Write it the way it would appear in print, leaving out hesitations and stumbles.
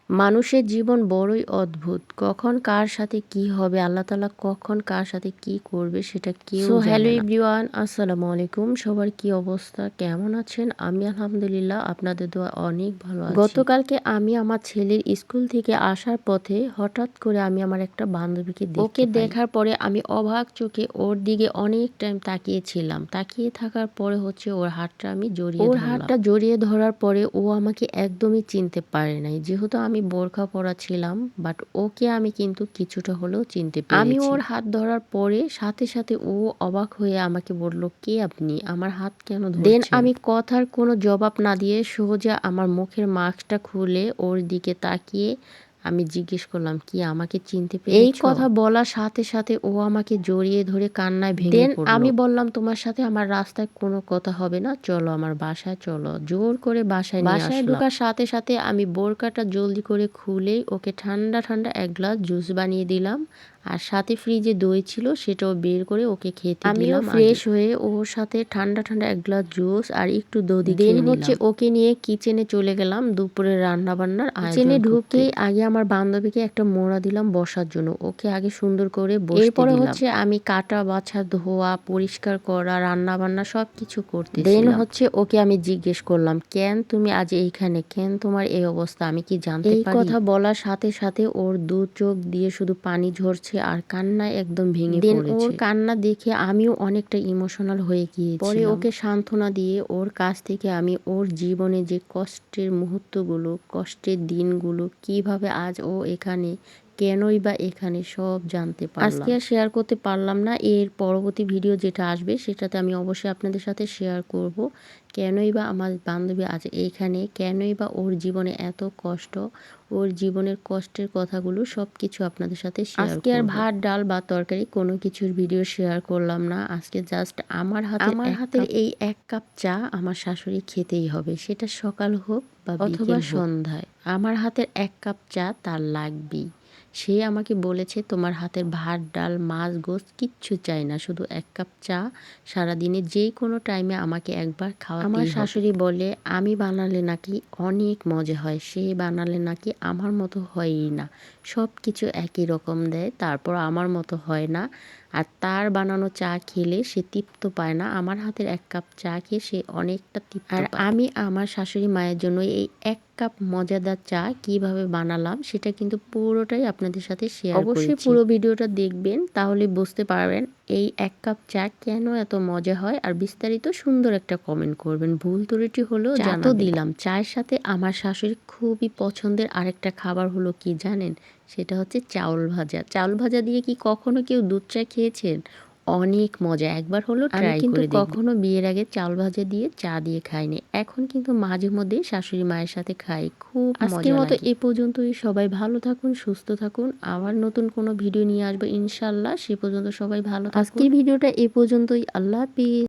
মানুষের জীবন বড়ই অদ্ভুত। কখন কার সাথে কি হবে, আল্লাহ তাআলা কখন কার সাথে কি করবে সেটা কেউ জানে না। হ্যালো এভরিওয়ান, আসসালামু আলাইকুম। সবার কি অবস্থা, কেমন আছেন? আমি আলহামদুলিল্লাহ, আপনাদের দোয়া অনেক ভালো আছি। গতকালকে আমি আমার ছেলের স্কুল থেকে আসার পথে হঠাৎ করে আমি আমার একটা বান্ধবীকে ওকে দেখার পরে আমি অবাক চোখে ওর দিকে অনেক টাইম তাকিয়েছিলাম। তাকিয়ে থাকার পরে ওর হাতটা আমি জড়িয়ে ধরার পরে ও আমাকে একদমই চিনতে পারে নাই। যেহেতু আমি বোরখা পরা ছিলাম, বাট ওকে আমি কিন্তু কিছুটা হলেও চিনতে পেরেছি। আমি ওর হাত ধরার পরে সাথে সাথে ও অবাক হয়ে আমাকে বলল, কে আপনি? আমার হাত কেন ধরছেন? দেন আমি কথার কোনো জবাব না দিয়ে সোজা আমার মুখের মাস্কটা খুলে ওর দিকে তাকিয়ে আমি জিজ্ঞেস করলাম, কি আমাকে চিনতে পেরেছো? এই কথা বলার সাথে সাথে ও আমাকে জড়িয়ে ধরে কান্নায় ভেঙে পড়ল। আমি বললাম, তোমার সাথে আমার রাস্তায় কোনো কথা হবে না, চলো আমার বাসায় চলো। জোর করে বাসায় ঢোকার সাথে সাথে আমি বোরকাটা জলদি করে খুলেই ওকে ঠান্ডা ঠান্ডা এক গ্লাস জুস বানিয়ে দিলাম। আর সাথে ফ্রিজে দই ছিল, সেটাও বের করে ওকে খেতে দিলাম। আমিও ফ্রেশ হয়ে ওর সাথে ঠান্ডা ঠান্ডা এক গ্লাস জুস আর একটু দধি খেয়ে নিলাম। ওকে নিয়ে কিচেনে চলে গেলাম দুপুরে রান্না বান্নার আয়োজন করতে। কিচেনে ঢুকেই আগে আমার বান্ধবীকে একটা মোড়া দিলাম বসার জন্য। ওকে আগে সুন্দর করে বসতে দিলাম। এরপরে আমি কাটা বাছা, ধোয়া, পরিষ্কার করা, রান্না বান্না সবকিছু করতেছিলাম। দেন ওকে আমি জিজ্ঞেস করলাম, কেন তুমি আজ এইখানে, কেন তোমার এই অবস্থা, আমি কি জানতে পারি? এই কথা বলার সাথে সাথে ওর দু চোখ দিয়ে শুধু পানি ঝরছে আর কান্নায় একদম ভেঙে পড়েছে। ওর কান্না দেখে আমিও অনেকটা ইমোশনাল হয়ে গিয়েছি। পরে ওকে সান্ত্বনা দিয়ে ওর কাছ থেকে আমি ওর জীবনে যে কষ্টের মুহূর্তগুলো, কষ্টের দিনগুলো, কিভাবে আজ ও এখানে, কেনই বা এখানে, সব জানতে পারলাম। আজকে আর শেয়ার করতে পারলাম না। এর পরবর্তী ভিডিও যেটা আসবে সেটাতে আমি অবশ্যই আপনাদের সাথে শেয়ার করব। কেনই বা আমার বান্ধবী আজ এইখানে, কেনই বা ওর জীবনে এত কষ্ট, ওর জীবনের কষ্টের কথাগুলো সব কিছু আপনাদের সাথে শেয়ার করব। আজকে আর ভাত, ডাল বা তরকারি কোনো কিছুর ভিডিও শেয়ার করলাম না। আজকে জাস্ট আমার হাতের এই এক কাপ চা আমার শাশুড়ি খেতেই হবে, সেটা সকাল হোক বা অথবা সন্ধ্যায়। আমার হাতের এক কাপ চা তার লাগবেই। সে আমাকে বলেছে, তোমার হাতের ভাত, ডাল, মাছ, গোশত কিচ্ছু চাই না, শুধু এক কাপ চা সারাদিনে যে কোনো টাইমে আমাকে একবার খাওয়াতেই হবে। আমার শাশুড়ি বলে, আমি বানালে নাকি অনেক মজা হয়, সে বানালে নাকি আমার মতো হয়ই না, সব কিছু একই রকম দেয়, তারপর আমার মতো হয় না। আর তার বানানো চা খেলে সে তৃপ্ত পায় না, আমার হাতের এক কাপ চা খেয়ে সে অনেকটা তৃপ্ত পায়। আর আমি আমার শাশুড়ি মায়ের জন্য এই এক কাপ মজাদার চা কিভাবে বানালাম সেটা কিন্তু পুরোটাই আপনাদের সাথে শেয়ার করেছি। অবশ্যই পুরো ভিডিওটা দেখবেন, তাহলে বুঝতে পারবেন এই এক কাপ চা কেন এত মজা হয়। আর বিস্তারিত সুন্দর একটা কমেন্ট করবেন, ভুল ত্রুটি হলেও জানাতে দিলাম। চায়ের সাথে আমার শাশুড়ির খুবই পছন্দের আরেকটা খাবার হলো কি জানেন? সেটা হচ্ছে চাউল ভাজা। চাউল ভাজা দিয়ে কি কখনো কেউ দুধ চা খেয়েছেন? অনেক মজা, একবার হলো ট্রাই করে দেখবেন। আমি কিন্তু কখনো বিয়ের আগে চাউল ভাজা দিয়ে চা দিয়ে খাইনি, এখন কিন্তু মাঝে মধ্যে শাশুড়ি মায়ের সাথে খাই, খুব মজা লাগে। আজকের মতো এ পর্যন্তই। সবাই ভালো থাকুন, সুস্থ থাকুন। আবার নতুন কোনো ভিডিও নিয়ে আসবো ইনশাল্লাহ। সে পর্যন্ত সবাই ভালো থাকুন। আজকের ভিডিওটা এ পর্যন্তই। আল্লাহ হাফেজ।